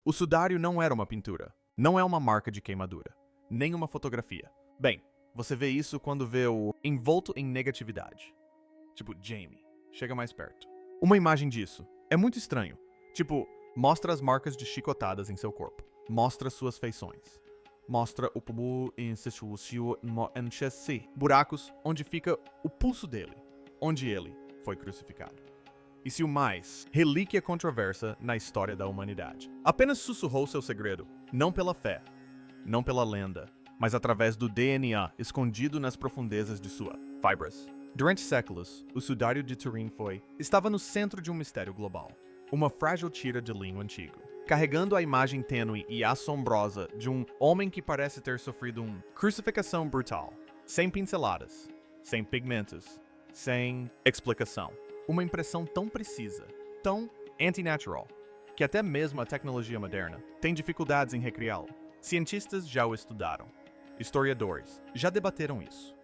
O sudário não era uma pintura, não é uma marca de queimadura, nem uma fotografia. Bem, você vê isso quando vê o envolto em negatividade. Tipo, Jamie, chega mais perto. Uma imagem disso. É muito estranho. Tipo, mostra as marcas de chicotadas em seu corpo. Mostra suas feições. Mostra o pubu em buracos onde fica o pulso dele, onde ele foi crucificado. E se o mais, relíquia controversa na história da humanidade. Apenas sussurrou seu segredo, não pela fé, não pela lenda, mas através do DNA escondido nas profundezas de sua fibras. Durante séculos, o sudário de Turim estava no centro de um mistério global. Uma frágil tira de linho antigo, carregando a imagem tênue e assombrosa de um homem que parece ter sofrido uma crucificação brutal, sem pinceladas, sem pigmentos, sem explicação. Uma impressão tão precisa, tão anti-natural, que até mesmo a tecnologia moderna tem dificuldades em recriá-lo. Cientistas já o estudaram. Historiadores já debateram isso.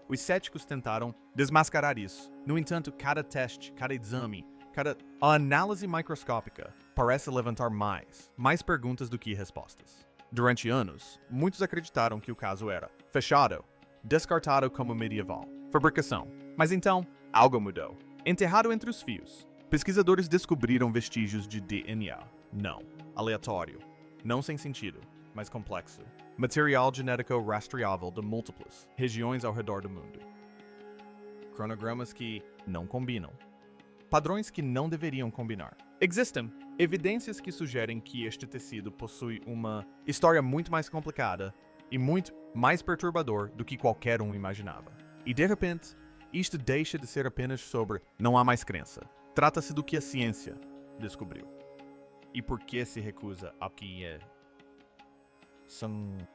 Os céticos tentaram desmascarar isso. No entanto, cada teste, cada exame, a análise microscópica parece levantar mais perguntas do que respostas. Durante anos, muitos acreditaram que o caso era fechado, descartado como medieval, fabricação. Mas então, algo mudou. Enterrado entre os fios, pesquisadores descobriram vestígios de DNA. Não aleatório, não sem sentido, mas complexo. Material genético rastreável de múltiplas regiões ao redor do mundo. Cronogramas que não combinam. Padrões que não deveriam combinar. Existem evidências que sugerem que este tecido possui uma história muito mais complicada e muito mais perturbador do que qualquer um imaginava. E de repente, isto deixa de ser apenas sobre não há mais crença. Trata-se do que a ciência descobriu. E por que se recusa a que é?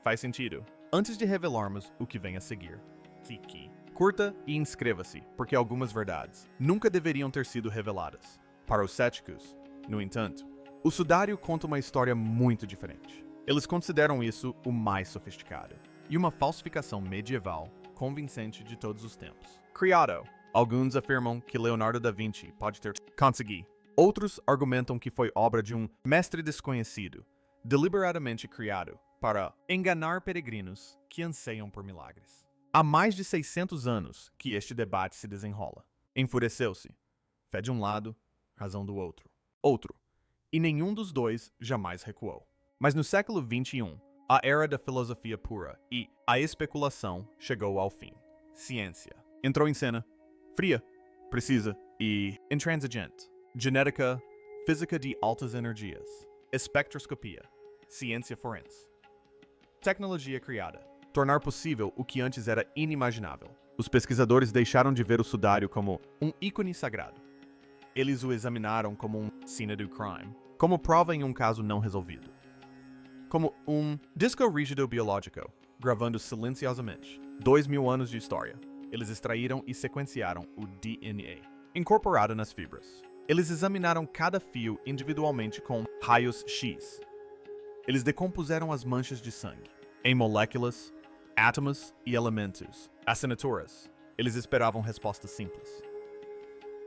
Faz sentido. Antes de revelarmos o que vem a seguir, clique, curta e inscreva-se, porque algumas verdades nunca deveriam ter sido reveladas. Para os céticos, no entanto, o sudário conta uma história muito diferente. Eles consideram isso o mais sofisticado e uma falsificação medieval convincente de todos os tempos. Criado. Alguns afirmam que Leonardo da Vinci pode ter conseguido. Outros argumentam que foi obra de um mestre desconhecido, deliberadamente criado para enganar peregrinos que anseiam por milagres. Há mais de 600 anos que este debate se desenrola. Enfureceu-se. Fé de um lado, razão do outro. E nenhum dos dois jamais recuou. Mas no século XXI, a era da filosofia pura e a especulação chegou ao fim. Ciência entrou em cena, fria, precisa e intransigente. Genética, física de altas energias, espectroscopia, ciência forense. Tecnologia criada. Tornar possível o que antes era inimaginável. Os pesquisadores deixaram de ver o sudário como um ícone sagrado. Eles o examinaram como um cena do crime, como prova em um caso não resolvido. Como um disco rígido biológico, gravando silenciosamente 2000 anos de história. Eles extraíram e sequenciaram o DNA, incorporado nas fibras. Eles examinaram cada fio individualmente com raios X. Eles decompuseram as manchas de sangue em moléculas, átomos e elementos. Assinaturas. Eles esperavam respostas simples.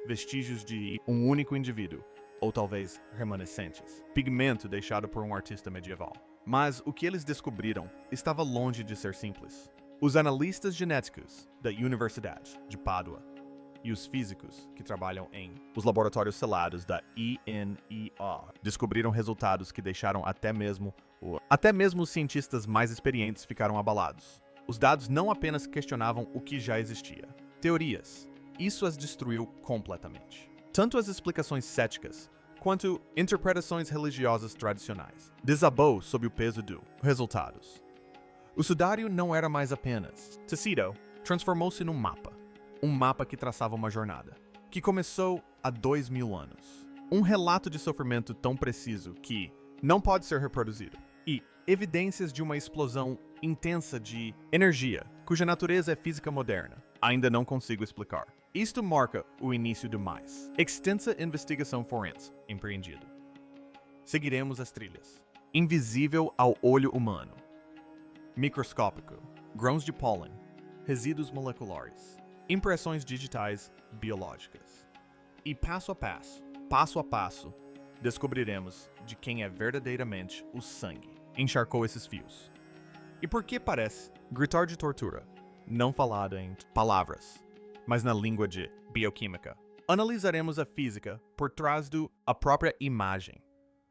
Vestígios de um único indivíduo, ou talvez remanescentes. Pigmento deixado por um artista medieval. Mas o que eles descobriram estava longe de ser simples. Os analistas genéticos da Universidade de Pádua e os físicos que trabalham em os laboratórios selados da INEA descobriram resultados que deixaram até mesmo os cientistas mais experientes ficaram abalados. Os dados não apenas questionavam o que já existia. Teorias. Isso as destruiu completamente. Tanto as explicações céticas quanto interpretações religiosas tradicionais. Desabou sob o peso dos resultados. O sudário não era mais apenas tecido, transformou-se num mapa. Um mapa que traçava uma jornada, que começou há 2000 anos. Um relato de sofrimento tão preciso que não pode ser reproduzido. E evidências de uma explosão intensa de energia, cuja natureza é física moderna. Ainda não consigo explicar. Isto marca o início do mais. Extensa investigação forense empreendido. Seguiremos as trilhas. Invisível ao olho humano. Microscópico. Grãos de pólen. Resíduos moleculares. Impressões digitais biológicas. E passo a passo, descobriremos de quem é verdadeiramente o sangue encharcou esses fios. E por que parece gritar de tortura, não falado em palavras, mas na língua de bioquímica? Analisaremos a física por trás a própria imagem.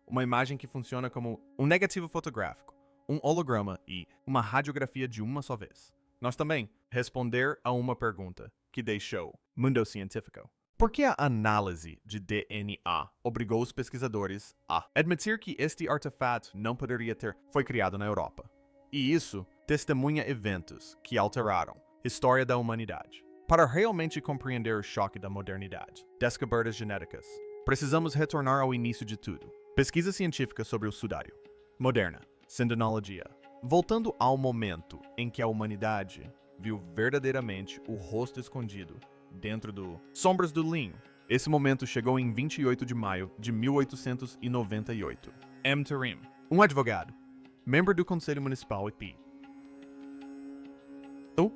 Uma imagem que funciona como um negativo fotográfico, um holograma e uma radiografia de uma só vez. Nós também responder a uma pergunta que deixou Mundo Científico. Por que a análise de DNA obrigou os pesquisadores a admitir que este artefato não poderia foi criado na Europa? E isso testemunha eventos que alteraram a história da humanidade. Para realmente compreender o choque da modernidade, descobertas genéticas, precisamos retornar ao início de tudo. Pesquisa científica sobre o sudário. Moderna. Sindonologia. Voltando ao momento em que a humanidade viu verdadeiramente o rosto escondido dentro do Sombras do Linho. Esse momento chegou em 28 de maio de 1898. M. Tarim, um advogado, membro do Conselho Municipal e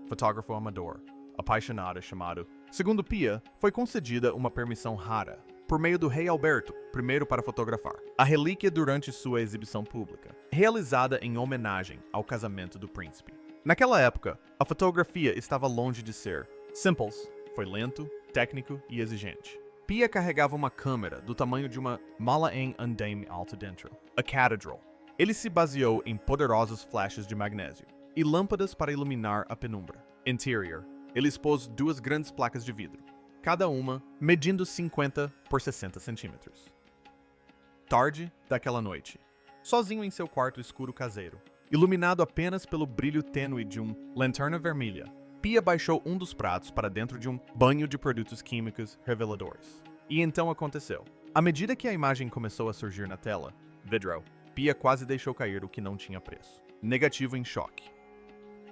fotógrafo amador, apaixonado chamado, segundo Pia, foi concedida uma permissão rara por meio do rei Alberto I para fotografar a relíquia durante sua exibição pública, realizada em homenagem ao casamento do príncipe. Naquela época, a fotografia estava longe de ser simples, foi lento, técnico e exigente. Pia carregava uma câmera do tamanho de uma mala em andaime alto dentro, a catedral. Ele se baseou em poderosos flashes de magnésio e lâmpadas para iluminar a penumbra. Interior. Ele expôs 2 grandes placas de vidro, cada uma medindo 50 por 60 centímetros. Tarde daquela noite, sozinho em seu quarto escuro caseiro, iluminado apenas pelo brilho tênue de uma lanterna vermelha, Pia baixou um dos pratos para dentro de um banho de produtos químicos reveladores. E então aconteceu. À medida que a imagem começou a surgir na tela, vidro, Pia quase deixou cair o que não tinha preço. Negativo em choque.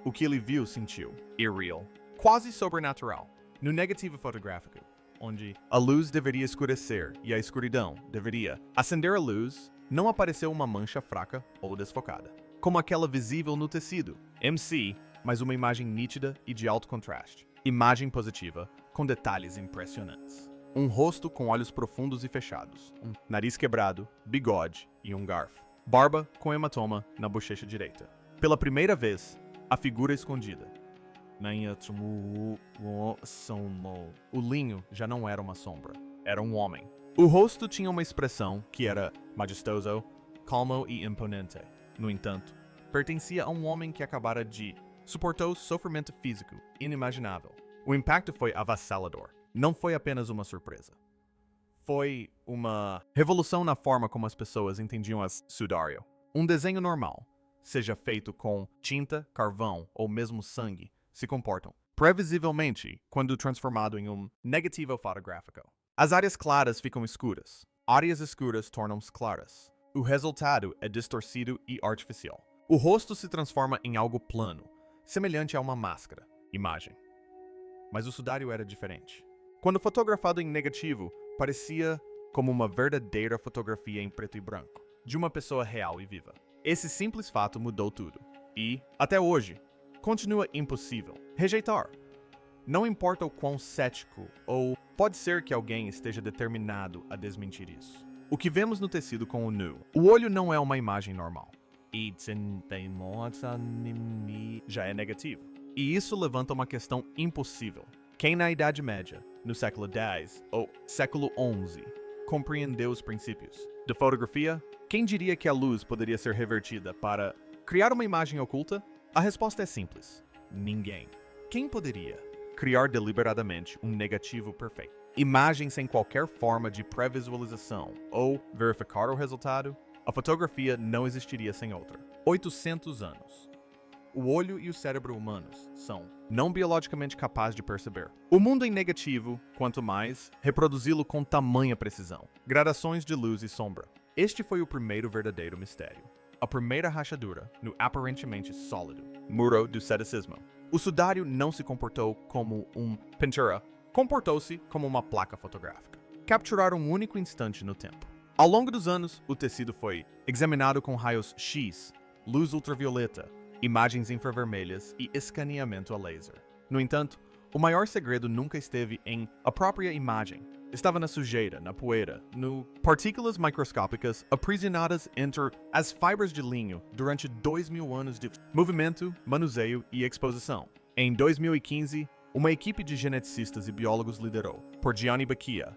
O que ele viu sentiu, irreal, quase sobrenatural, no negativo fotográfico, onde a luz deveria escurecer e a escuridão deveria acender a luz, não apareceu uma mancha fraca ou desfocada, como aquela visível no tecido. MC, mas uma imagem nítida e de alto contraste. Imagem positiva, com detalhes impressionantes. Um rosto com olhos profundos e fechados, um nariz quebrado, bigode e um garfo. Barba com hematoma na bochecha direita. Pela primeira vez, a figura escondida. O linho já não era uma sombra, era um homem. O rosto tinha uma expressão que era majestoso, calmo e imponente. No entanto, pertencia a um homem que acabara de suportou sofrimento físico inimaginável. O impacto foi avassalador. Não foi apenas uma surpresa. Foi uma revolução na forma como as pessoas entendiam as sudário. Um desenho normal, seja feito com tinta, carvão ou mesmo sangue, se comportam previsivelmente quando transformado em um negativo fotográfico. As áreas claras ficam escuras. Áreas escuras tornam-se claras. O resultado é distorcido e artificial. O rosto se transforma em algo plano, semelhante a uma máscara, imagem. Mas o sudário era diferente. Quando fotografado em negativo, parecia como uma verdadeira fotografia em preto e branco, de uma pessoa real e viva. Esse simples fato mudou tudo. E, até hoje, continua impossível rejeitar. Não importa o quão cético ou pode ser que alguém esteja determinado a desmentir isso. O que vemos no tecido com o nu, o olho não é uma imagem normal. Já é negativo. E isso levanta uma questão impossível. Quem na Idade Média, no século X ou século XI, compreendeu os princípios da fotografia? Quem diria que a luz poderia ser revertida para criar uma imagem oculta? A resposta é simples. Ninguém. Quem poderia criar deliberadamente um negativo perfeito? Imagem sem qualquer forma de pré-visualização ou verificar o resultado? A fotografia não existiria sem outra. 800 anos. O olho e o cérebro humanos são não biologicamente capazes de perceber o mundo em negativo, quanto mais reproduzi-lo com tamanha precisão. Gradações de luz e sombra. Este foi o primeiro verdadeiro mistério. A primeira rachadura no aparentemente sólido muro do ceticismo. O sudário não se comportou como pintura, comportou-se como uma placa fotográfica. Capturar um único instante no tempo. Ao longo dos anos, o tecido foi examinado com raios X, luz ultravioleta, imagens infravermelhas e escaneamento a laser. No entanto, o maior segredo nunca esteve em a própria imagem, Estava na sujeira, na poeira, no partículas microscópicas aprisionadas entre as fibras de linho durante 2000 anos de movimento, manuseio e exposição. Em 2015, uma equipe de geneticistas e biólogos liderou, por Gianni Becchia,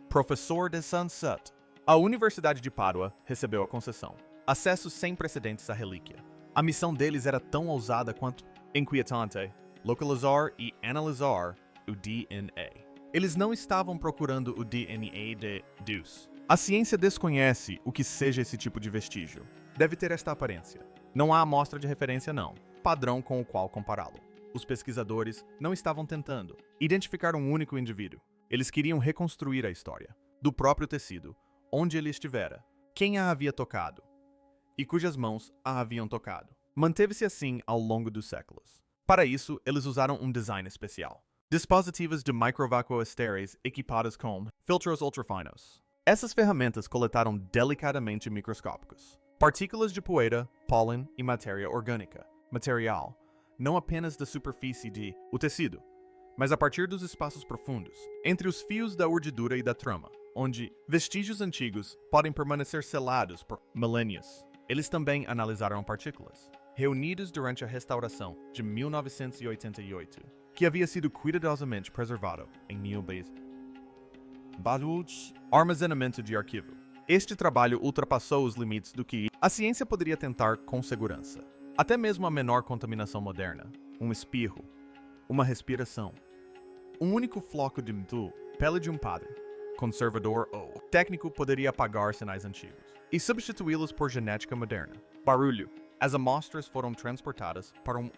professor de Sunset, a Universidade de Pádua recebeu a concessão. Acesso sem precedentes à relíquia. A missão deles era tão ousada quanto inquietante: localizar e analisar o DNA. Eles não estavam procurando o DNA de Deus. A ciência desconhece o que seja esse tipo de vestígio. Deve ter esta aparência. Não há amostra de referência, não. Padrão com o qual compará-lo. Os pesquisadores não estavam tentando identificar um único indivíduo. Eles queriam reconstruir a história do próprio tecido, onde ele estivera, quem a havia tocado e cujas mãos a haviam tocado. Manteve-se assim ao longo dos séculos. Para isso, eles usaram um design especial. Dispositivos de microvacuoestéreis equipados com filtros ultrafinos. Essas ferramentas coletaram delicadamente microscópicos partículas de poeira, pólen e matéria orgânica, material, não apenas da superfície de o tecido, mas a partir dos espaços profundos, entre os fios da urdidura e da trama, onde vestígios antigos podem permanecer selados por milênios. Eles também analisaram partículas, reunidas durante a restauração de 1988, que havia sido cuidadosamente preservado em armazenamento de arquivo. Este trabalho ultrapassou os limites do que a ciência poderia tentar com segurança. Até mesmo a menor contaminação moderna, um espirro, uma respiração, um único floco de pele de um padre, conservador ou técnico poderia apagar sinais antigos e substituí-los por genética moderna. Barulho. As amostras foram transportadas para um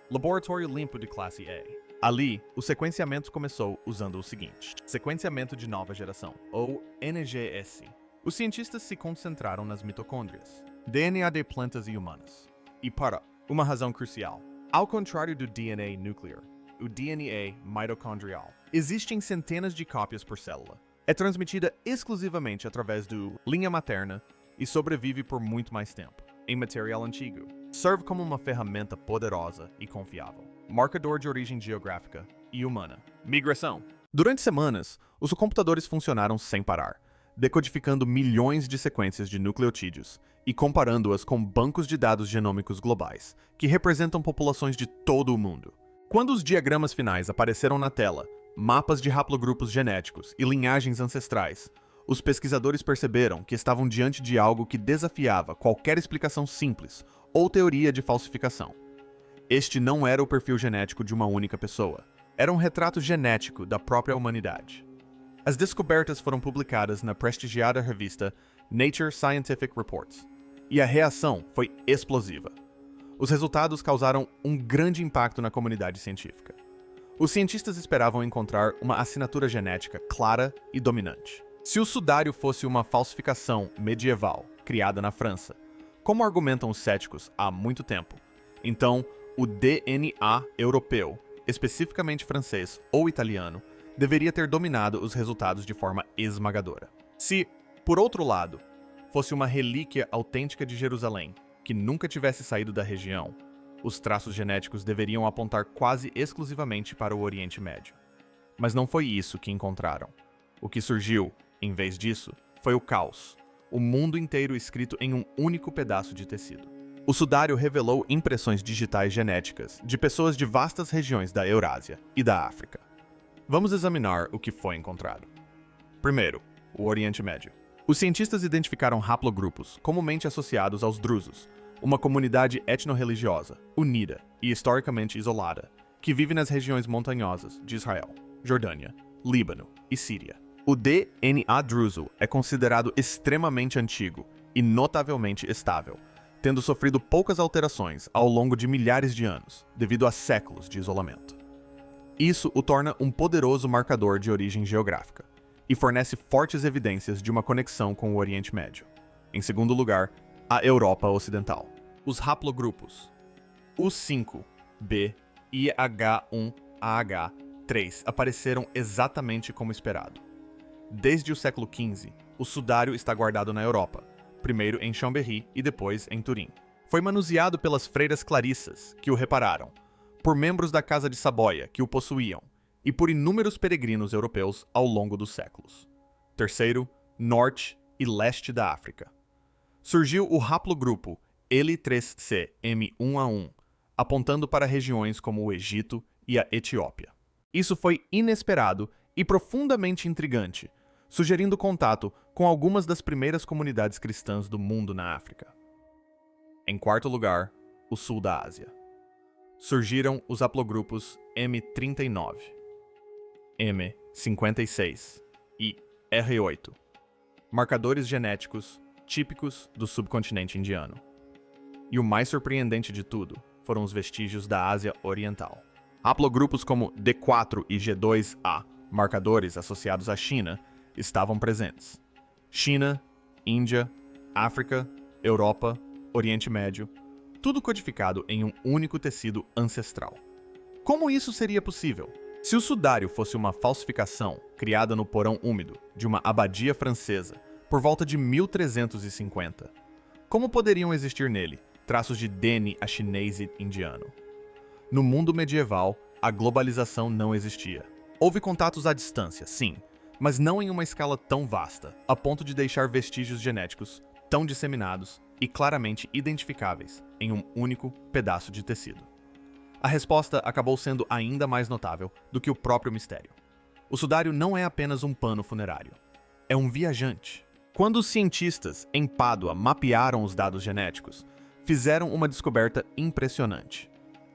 laboratório limpo de classe A. Ali, o sequenciamento começou usando o seguinte: sequenciamento de nova geração, ou NGS. Os cientistas se concentraram nas mitocôndrias, DNA de plantas e humanas. E para uma razão crucial, ao contrário do DNA nuclear, o DNA mitocondrial, existem centenas de cópias por célula. É transmitida exclusivamente através do linha materna e sobrevive por muito mais tempo, em material antigo. Serve como uma ferramenta poderosa e confiável. Marcador de origem geográfica e humana. Migração. Durante semanas, os computadores funcionaram sem parar, decodificando milhões de sequências de nucleotídeos e comparando-as com bancos de dados genômicos globais, que representam populações de todo o mundo. Quando os diagramas finais apareceram na tela, mapas de haplogrupos genéticos e linhagens ancestrais, os pesquisadores perceberam que estavam diante de algo que desafiava qualquer explicação simples ou teoria de falsificação. Este não era o perfil genético de uma única pessoa. Era um retrato genético da própria humanidade. As descobertas foram publicadas na prestigiada revista Nature Scientific Reports, e a reação foi explosiva. Os resultados causaram um grande impacto na comunidade científica. Os cientistas esperavam encontrar uma assinatura genética clara e dominante. Se o sudário fosse uma falsificação medieval, criada na França, como argumentam os céticos há muito tempo, então o DNA europeu, especificamente francês ou italiano, deveria ter dominado os resultados de forma esmagadora. Se, por outro lado, fosse uma relíquia autêntica de Jerusalém, que nunca tivesse saído da região, os traços genéticos deveriam apontar quase exclusivamente para o Oriente Médio. Mas não foi isso que encontraram. O que surgiu, em vez disso, foi o caos, o mundo inteiro escrito em um único pedaço de tecido. O sudário revelou impressões digitais genéticas de pessoas de vastas regiões da Eurásia e da África. Vamos examinar o que foi encontrado. Primeiro, o Oriente Médio. Os cientistas identificaram haplogrupos comumente associados aos drusos, uma comunidade etno-religiosa, unida e historicamente isolada, que vive nas regiões montanhosas de Israel, Jordânia, Líbano e Síria. O DNA druso é considerado extremamente antigo e notavelmente estável, tendo sofrido poucas alterações ao longo de milhares de anos, devido a séculos de isolamento. Isso o torna um poderoso marcador de origem geográfica e fornece fortes evidências de uma conexão com o Oriente Médio. Em segundo lugar, a Europa Ocidental. Os haplogrupos U5B e H1AH3 apareceram exatamente como esperado. Desde o século XV, o sudário está guardado na Europa, primeiro em Chambéry e depois em Turim. Foi manuseado pelas freiras clarissas, que o repararam, por membros da Casa de Saboia, que o possuíam, e por inúmeros peregrinos europeus ao longo dos séculos. Terceiro, norte e leste da África. Surgiu o haplogrupo L3CM1A1, apontando para regiões como o Egito e a Etiópia. Isso foi inesperado e profundamente intrigante, sugerindo contato com algumas das primeiras comunidades cristãs do mundo na África. Em quarto lugar, o sul da Ásia. Surgiram os haplogrupos M39, M56 e R8, marcadores genéticos típicos do subcontinente indiano. E o mais surpreendente de tudo foram os vestígios da Ásia Oriental. Haplogrupos como D4 e G2A, marcadores associados à China, estavam presentes. China, Índia, África, Europa, Oriente Médio, tudo codificado em um único tecido ancestral. Como isso seria possível? Se o sudário fosse uma falsificação criada no porão úmido de uma abadia francesa por volta de 1350, como poderiam existir nele traços de DNA chinês e indiano? No mundo medieval, a globalização não existia. Houve contatos à distância, sim, mas não em uma escala tão vasta, a ponto de deixar vestígios genéticos tão disseminados e claramente identificáveis em um único pedaço de tecido. A resposta acabou sendo ainda mais notável do que o próprio mistério. O sudário não é apenas um pano funerário. É um viajante. Quando os cientistas em Pádua mapearam os dados genéticos, fizeram uma descoberta impressionante.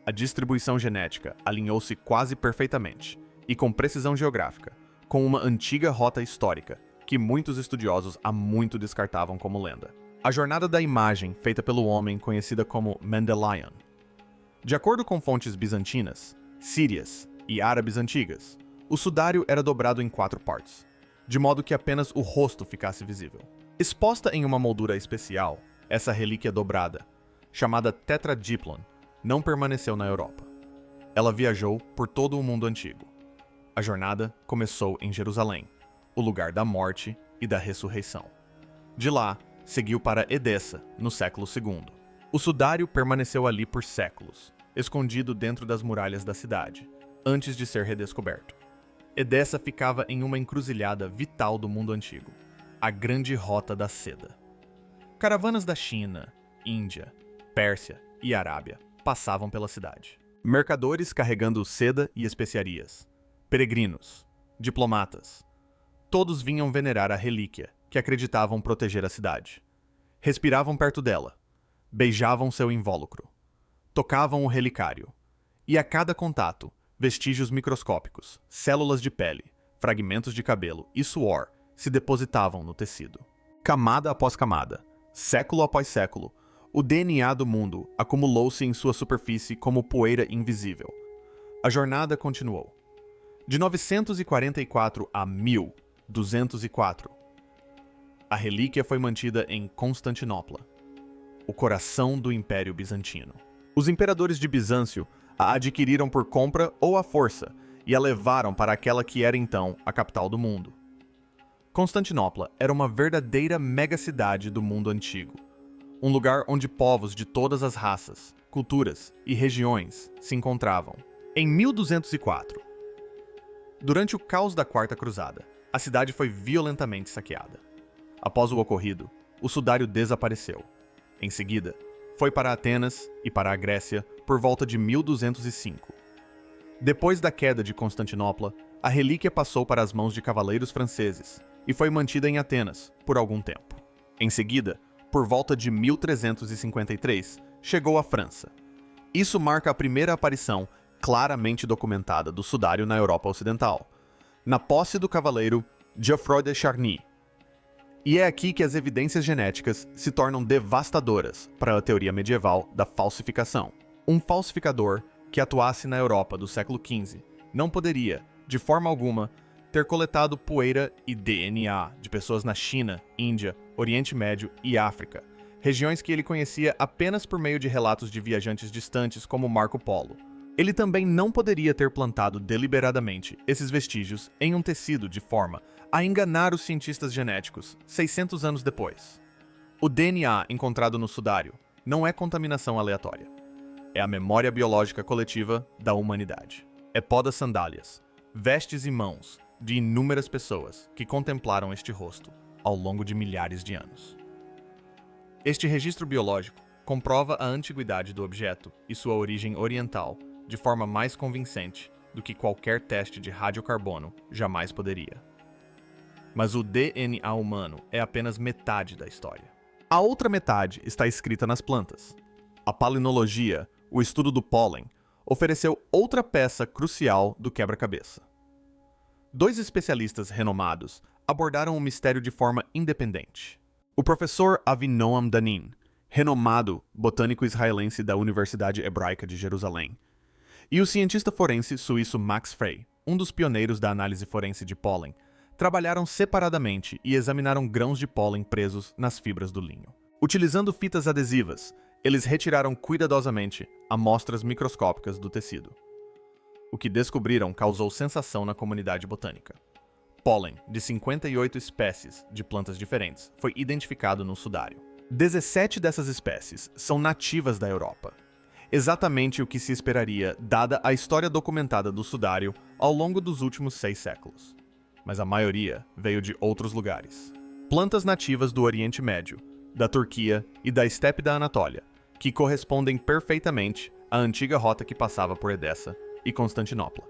A distribuição genética alinhou-se quase perfeitamente, e com precisão geográfica, com uma antiga rota histórica que muitos estudiosos há muito descartavam como lenda. A jornada da imagem feita pelo homem conhecida como Mendelian. De acordo com fontes bizantinas, sírias e árabes antigas, o sudário era dobrado em 4 partes, de modo que apenas o rosto ficasse visível. Exposta em uma moldura especial, essa relíquia dobrada, chamada Tetradiplon, não permaneceu na Europa. Ela viajou por todo o mundo antigo. A jornada começou em Jerusalém, o lugar da morte e da ressurreição. De lá, seguiu para Edessa, no século II. O sudário permaneceu ali por séculos, escondido dentro das muralhas da cidade, antes de ser redescoberto. Edessa ficava em uma encruzilhada vital do mundo antigo, a Grande Rota da Seda. Caravanas da China, Índia, Pérsia e Arábia passavam pela cidade. Mercadores carregando seda e especiarias, peregrinos, diplomatas, todos vinham venerar a relíquia que acreditavam proteger a cidade. Respiravam perto dela, beijavam seu invólucro, tocavam o relicário, e a cada contato, vestígios microscópicos, células de pele, fragmentos de cabelo e suor se depositavam no tecido. Camada após camada, século após século, o DNA do mundo acumulou-se em sua superfície como poeira invisível. A jornada continuou. De 944 a 1204, a relíquia foi mantida em Constantinopla, o coração do Império Bizantino. Os imperadores de Bizâncio a adquiriram por compra ou à força e a levaram para aquela que era então a capital do mundo. Constantinopla era uma verdadeira megacidade do mundo antigo, um lugar onde povos de todas as raças, culturas e regiões se encontravam. Em 1204, durante o caos da Quarta Cruzada, a cidade foi violentamente saqueada. Após o ocorrido, o sudário desapareceu. Em seguida, foi para Atenas e para a Grécia por volta de 1205. Depois da queda de Constantinopla, a relíquia passou para as mãos de cavaleiros franceses e foi mantida em Atenas por algum tempo. Em seguida, por volta de 1353, chegou à França. Isso marca a primeira aparição claramente documentada do sudário na Europa Ocidental, na posse do cavaleiro Geoffroy de Charny. E é aqui que as evidências genéticas se tornam devastadoras para a teoria medieval da falsificação. Um falsificador que atuasse na Europa do século XV não poderia, de forma alguma, ter coletado poeira e DNA de pessoas na China, Índia, Oriente Médio e África, regiões que ele conhecia apenas por meio de relatos de viajantes distantes como Marco Polo. Ele também não poderia ter plantado deliberadamente esses vestígios em um tecido de forma a enganar os cientistas genéticos 600 anos depois. O DNA encontrado no sudário não é contaminação aleatória. É a memória biológica coletiva da humanidade. É pó das sandálias, vestes e mãos de inúmeras pessoas que contemplaram este rosto ao longo de milhares de anos. Este registro biológico comprova a antiguidade do objeto e sua origem oriental de forma mais convincente do que qualquer teste de radiocarbono jamais poderia. Mas o DNA humano é apenas metade da história. A outra metade está escrita nas plantas. A palinologia, o estudo do pólen, ofereceu outra peça crucial do quebra-cabeça. Dois especialistas renomados abordaram o mistério de forma independente. O professor Avinoam Danin, renomado botânico israelense da Universidade Hebraica de Jerusalém, e o cientista forense suíço Max Frey, um dos pioneiros da análise forense de pólen, trabalharam separadamente e examinaram grãos de pólen presos nas fibras do linho. Utilizando fitas adesivas, eles retiraram cuidadosamente amostras microscópicas do tecido. O que descobriram causou sensação na comunidade botânica. Pólen de 58 espécies de plantas diferentes foi identificado no sudário. 17 dessas espécies são nativas da Europa. Exatamente o que se esperaria dada a história documentada do sudário ao longo dos últimos 6 séculos. Mas a maioria veio de outros lugares. Plantas nativas do Oriente Médio, da Turquia e da estepe da Anatólia, que correspondem perfeitamente à antiga rota que passava por Edessa e Constantinopla.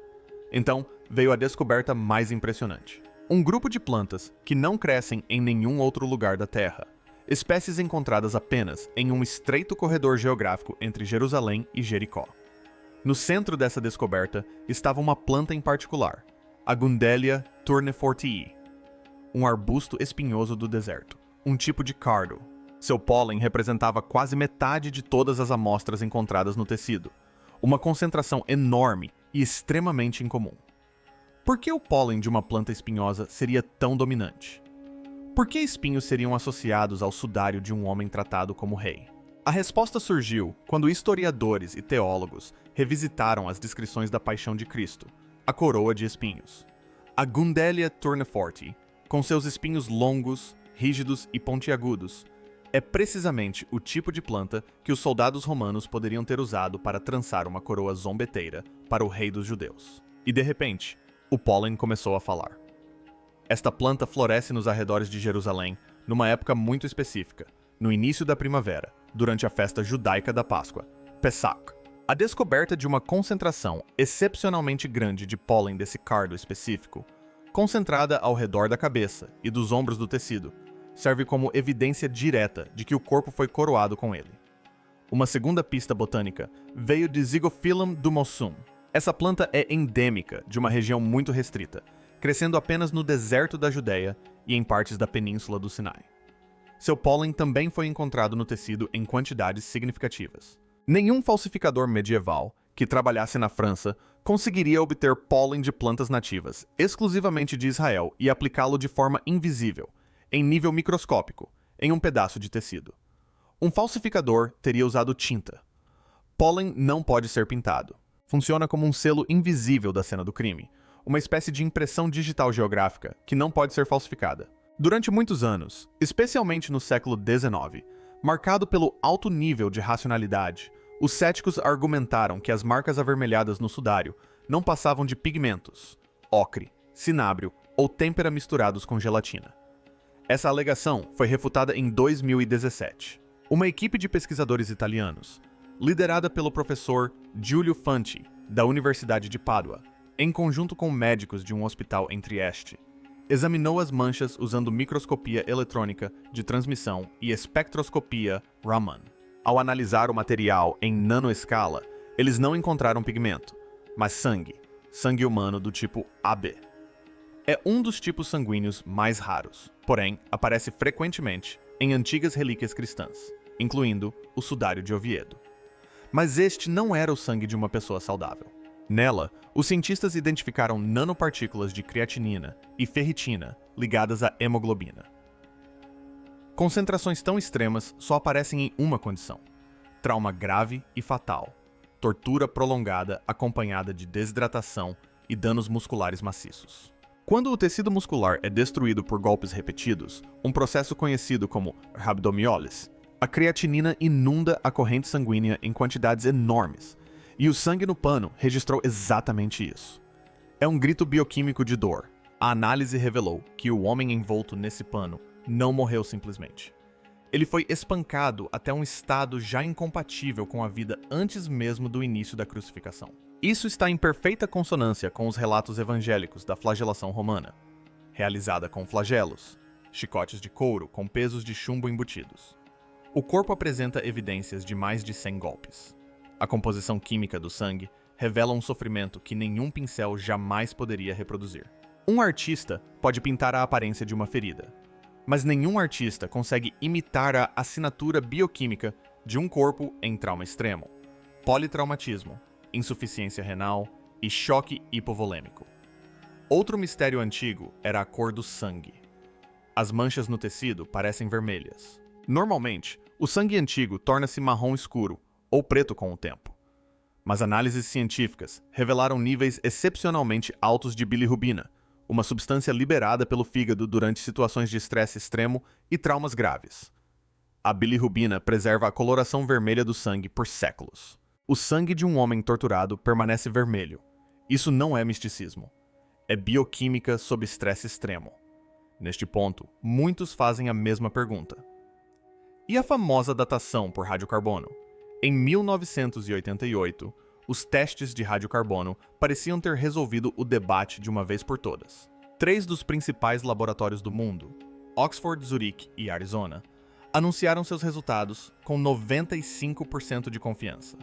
Então, veio a descoberta mais impressionante. Um grupo de plantas que não crescem em nenhum outro lugar da Terra. Espécies encontradas apenas em um estreito corredor geográfico entre Jerusalém e Jericó. No centro dessa descoberta estava uma planta em particular, a Gundelia tournefortii, um arbusto espinhoso do deserto, um tipo de cardo. Seu pólen representava quase metade de todas as amostras encontradas no tecido, uma concentração enorme e extremamente incomum. Por que o pólen de uma planta espinhosa seria tão dominante? Por que espinhos seriam associados ao sudário de um homem tratado como rei? A resposta surgiu quando historiadores e teólogos revisitaram as descrições da paixão de Cristo, a coroa de espinhos. A Gundelia tournefortii, com seus espinhos longos, rígidos e pontiagudos, é precisamente o tipo de planta que os soldados romanos poderiam ter usado para trançar uma coroa zombeteira para o rei dos judeus. E de repente, o pólen começou a falar. Esta planta floresce nos arredores de Jerusalém numa época muito específica, no início da primavera, durante a festa judaica da Páscoa, Pesach. A descoberta de uma concentração excepcionalmente grande de pólen desse cardo específico, concentrada ao redor da cabeça e dos ombros do tecido, serve como evidência direta de que o corpo foi coroado com ele. Uma segunda pista botânica veio de Zygophyllum dumossum. Essa planta é endêmica de uma região muito restrita, crescendo apenas no deserto da Judéia e em partes da península do Sinai. Seu pólen também foi encontrado no tecido em quantidades significativas. Nenhum falsificador medieval que trabalhasse na França conseguiria obter pólen de plantas nativas exclusivamente de Israel e aplicá-lo de forma invisível, em nível microscópico, em um pedaço de tecido. Um falsificador teria usado tinta. Pólen não pode ser pintado. Funciona como um selo invisível da cena do crime, uma espécie de impressão digital geográfica que não pode ser falsificada. Durante muitos anos, especialmente no século XIX, marcado pelo alto nível de racionalidade, os céticos argumentaram que as marcas avermelhadas no sudário não passavam de pigmentos, ocre, cinábrio ou têmpera misturados com gelatina. Essa alegação foi refutada em 2017. Uma equipe de pesquisadores italianos, liderada pelo professor Giulio Fanti, da Universidade de Pádua, em conjunto com médicos de um hospital em Trieste, examinou as manchas usando microscopia eletrônica de transmissão e espectroscopia Raman. Ao analisar o material em nanoescala, eles não encontraram pigmento, mas sangue humano do tipo AB. É um dos tipos sanguíneos mais raros, porém aparece frequentemente em antigas relíquias cristãs, incluindo o sudário de Oviedo. Mas este não era o sangue de uma pessoa saudável. Nela, os cientistas identificaram nanopartículas de creatinina e ferritina ligadas à hemoglobina. Concentrações tão extremas só aparecem em uma condição: trauma grave e fatal, tortura prolongada acompanhada de desidratação e danos musculares maciços. Quando o tecido muscular é destruído por golpes repetidos, um processo conhecido como rhabdomiólise, a creatinina inunda a corrente sanguínea em quantidades enormes, e o sangue no pano registrou exatamente isso. É um grito bioquímico de dor. A análise revelou que o homem envolto nesse pano não morreu simplesmente. Ele foi espancado até um estado já incompatível com a vida antes mesmo do início da crucificação. Isso está em perfeita consonância com os relatos evangélicos da flagelação romana, realizada com flagelos, chicotes de couro com pesos de chumbo embutidos. O corpo apresenta evidências de mais de 100 golpes. A composição química do sangue revela um sofrimento que nenhum pincel jamais poderia reproduzir. Um artista pode pintar a aparência de uma ferida, mas nenhum artista consegue imitar a assinatura bioquímica de um corpo em trauma extremo, politraumatismo, insuficiência renal e choque hipovolêmico. Outro mistério antigo era a cor do sangue. As manchas no tecido parecem vermelhas. Normalmente, o sangue antigo torna-se marrom escuro ou preto com o tempo. Mas análises científicas revelaram níveis excepcionalmente altos de bilirrubina, uma substância liberada pelo fígado durante situações de estresse extremo e traumas graves. A bilirrubina preserva a coloração vermelha do sangue por séculos. O sangue de um homem torturado permanece vermelho. Isso não é misticismo. É bioquímica sob estresse extremo. Neste ponto, muitos fazem a mesma pergunta. E a famosa datação por radiocarbono? Em 1988, os testes de radiocarbono pareciam ter resolvido o debate de uma vez por todas. 3 dos principais laboratórios do mundo, Oxford, Zurique e Arizona, anunciaram seus resultados com 95% de confiança.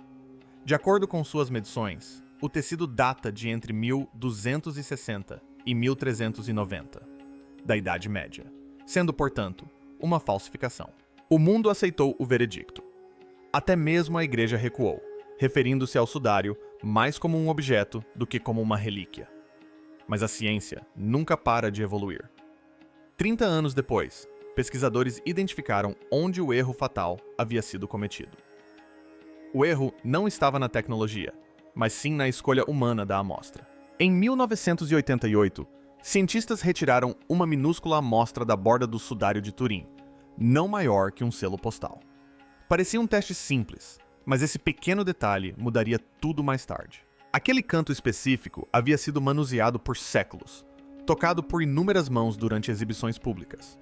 De acordo com suas medições, o tecido data de entre 1260 e 1390, da Idade Média, sendo, portanto, uma falsificação. O mundo aceitou o veredicto. Até mesmo a igreja recuou, referindo-se ao sudário mais como um objeto do que como uma relíquia. Mas a ciência nunca para de evoluir. 30 anos depois, pesquisadores identificaram onde o erro fatal havia sido cometido. O erro não estava na tecnologia, mas sim na escolha humana da amostra. Em 1988, cientistas retiraram uma minúscula amostra da borda do sudário de Turim, não maior que um selo postal. Parecia um teste simples, mas esse pequeno detalhe mudaria tudo mais tarde. Aquele canto específico havia sido manuseado por séculos, tocado por inúmeras mãos durante exibições públicas.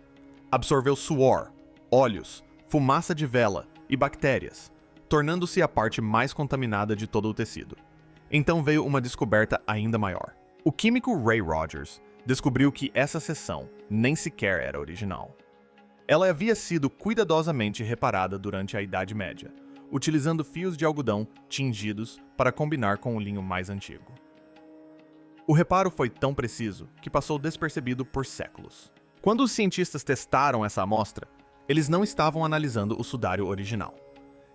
Absorveu suor, óleos, fumaça de vela e bactérias, tornando-se a parte mais contaminada de todo o tecido. Então veio uma descoberta ainda maior. O químico Ray Rogers descobriu que essa seção nem sequer era original. Ela havia sido cuidadosamente reparada durante a Idade Média, utilizando fios de algodão tingidos para combinar com o linho mais antigo. O reparo foi tão preciso que passou despercebido por séculos. Quando os cientistas testaram essa amostra, eles não estavam analisando o sudário original.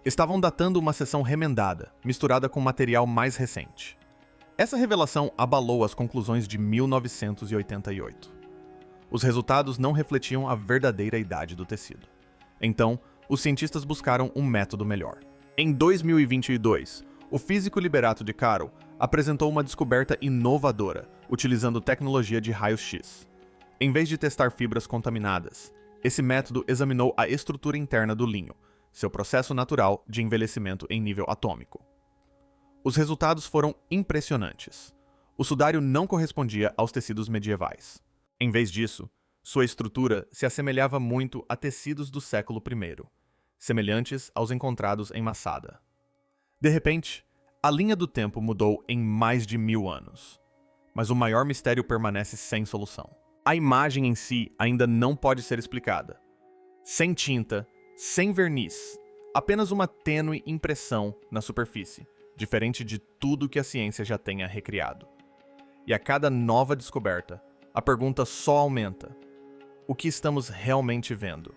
Estavam datando uma seção remendada, misturada com material mais recente. Essa revelação abalou as conclusões de 1988. Os resultados não refletiam a verdadeira idade do tecido. Então, os cientistas buscaram um método melhor. Em 2022, o físico Liberato de Caro apresentou uma descoberta inovadora, utilizando tecnologia de raios-x. Em vez de testar fibras contaminadas, esse método examinou a estrutura interna do linho, seu processo natural de envelhecimento em nível atômico. Os resultados foram impressionantes. O sudário não correspondia aos tecidos medievais. Em vez disso, sua estrutura se assemelhava muito a tecidos do século I, semelhantes aos encontrados em Massada. De repente, a linha do tempo mudou em mais de 1000 anos. Mas o maior mistério permanece sem solução. A imagem em si ainda não pode ser explicada. Sem tinta, sem verniz, apenas uma tênue impressão na superfície, diferente de tudo que a ciência já tenha recriado. E a cada nova descoberta, a pergunta só aumenta. O que estamos realmente vendo?